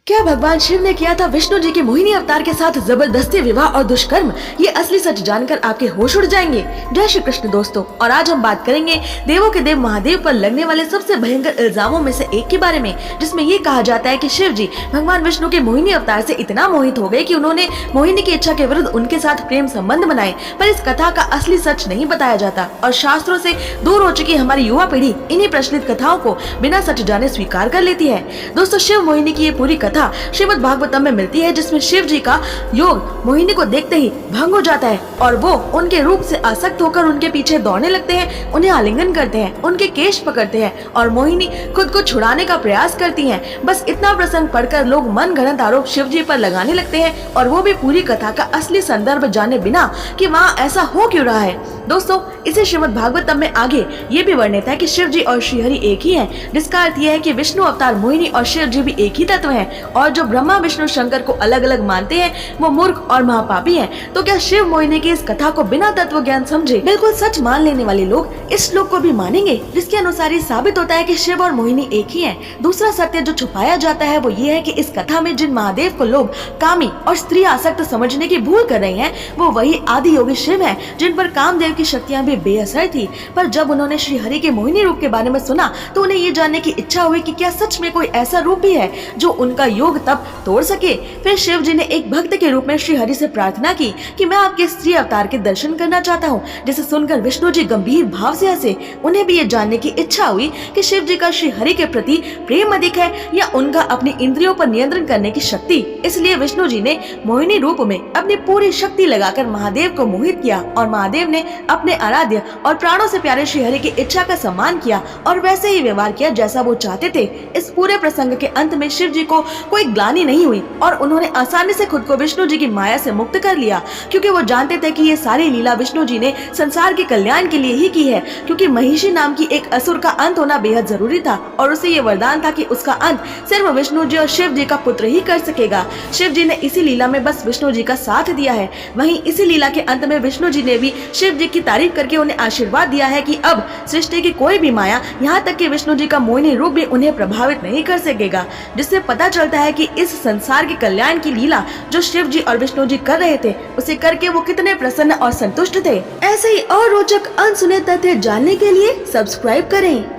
क्या भगवान शिव ने किया था विष्णु जी के मोहिनी अवतार के साथ जबरदस्ती विवाह और दुष्कर्म? ये असली सच जानकर आपके होश उड़ जाएंगे। जय श्री कृष्ण दोस्तों, और आज हम बात करेंगे देवों के देव महादेव पर लगने वाले सबसे भयंकर इल्जामों में से एक के बारे में, जिसमें ये कहा जाता है कि शिव जी भगवान विष्णु के मोहिनी अवतार से इतना मोहित हो गए कि उन्होंने मोहिनी की इच्छा के विरुद्ध उनके साथ प्रेम संबंध बनाए। पर इस कथा का असली सच नहीं बताया जाता और शास्त्रों से दूर हो चुकी हमारी युवा पीढ़ी इन्हीं प्रचलित कथाओं को बिना सच जाने स्वीकार कर लेती है। दोस्तों, शिव मोहिनी की ये पूरी कथा श्रीमद् भागवतम में मिलती है, जिसमें शिव जी का योग मोहिनी को देखते ही भंग हो जाता है और वो उनके रूप से आसक्त होकर उनके पीछे दौड़ने लगते हैं, उन्हें आलिंगन करते हैं, उनके केश पकड़ते हैं और मोहिनी खुद को छुड़ाने का प्रयास करती हैं। बस इतना प्रसंग पढ़कर लोग मन गढ़ंत आरोप शिव जी पर लगाने लगते हैं, और वो भी पूरी कथा का असली संदर्भ जाने बिना कि वहाँ ऐसा हो क्यों रहा है। दोस्तों, इसे श्रीमद् भागवतम में आगे ये भी वर्णित है कि शिव जी और श्रीहरि एक ही हैं, जिसका अर्थ यह है कि विष्णु अवतार मोहिनी और शिव जी भी एक ही तत्व हैं, और जो ब्रह्मा विष्णु शंकर को अलग अलग मानते हैं वो मूर्ख और महापापी हैं। तो क्या शिव मोहिनी की इस कथा को बिना तत्व ज्ञान समझे बिल्कुल सच मान लेने वाले लोग इस श्लोक को भी मानेंगे, जिसके अनुसार ये साबित होता है कि शिव और मोहिनी एक ही हैं। दूसरा सत्य जो छुपाया जाता है वो ये है कि इस कथा में जिन महादेव को लोग कामी और स्त्री आसक्त समझने की भूल कर रहे हैं वो वही आदि योगी शिव है, जिन पर कामदेव की शक्तियाँ भी बेअसर थी। पर जब उन्होंने श्रीहरि के मोहिनी रूप के बारे में सुना तो उन्हें ये जानने की इच्छा हुई कि क्या सच में कोई ऐसा रूप भी है जो उनका योग तब तोड़ सके। फिर शिव जी ने एक भक्त के रूप में श्रीहरि से प्रार्थना की कि मैं आपके स्त्री अवतार के दर्शन करना चाहता हूँ, जिसे सुनकर विष्णु जी गंभीर भाव से हंसे। उन्हें भी ये जानने की इच्छा हुई कि शिव जी का श्रीहरि के प्रति प्रेम अधिक है या उनका अपनी इंद्रियों पर नियंत्रण करने की शक्ति। इसलिए विष्णु जी ने मोहिनी रूप में अपनी पूरी शक्ति लगाकर महादेव को मोहित किया, और महादेव ने अपने आराध्य और प्राणों से प्यारे श्रीहरि की इच्छा का सम्मान किया और वैसे ही व्यवहार किया जैसा वो चाहते थे। इस पूरे प्रसंग के अंत में शिव जी को कोई ग्लानि नहीं हुई और उन्होंने आसानी से खुद को विष्णु जी की माया से मुक्त कर लिया, क्योंकि वो जानते थे कि ये सारी लीला विष्णु जी ने संसार के कल्याण के लिए ही की है, क्योंकि महिषी नाम की एक असुर का अंत होना बेहद जरूरी था और उसे ये वरदान था कि उसका अंत सिर्फ विष्णु जी और शिव जी का पुत्र ही कर सकेगा। शिव जी ने इसी लीला में बस विष्णु जी का साथ दिया है। वहीं इसी लीला के अंत में विष्णु जी ने भी शिव जी की तारीफ करके उन्हें आशीर्वाद दिया है कि अब सृष्टि की कोई भी माया, यहाँ तक कि विष्णु जी का मोहिनी रूप भी उन्हें प्रभावित नहीं कर सकेगा, जिससे पता चलता है कि इस संसार के कल्याण की लीला जो शिव जी और विष्णु जी कर रहे थे उसे करके वो कितने प्रसन्न और संतुष्ट थे। ऐसे ही और रोचक अनसुने तथ्य जानने के लिए सब्सक्राइब करें।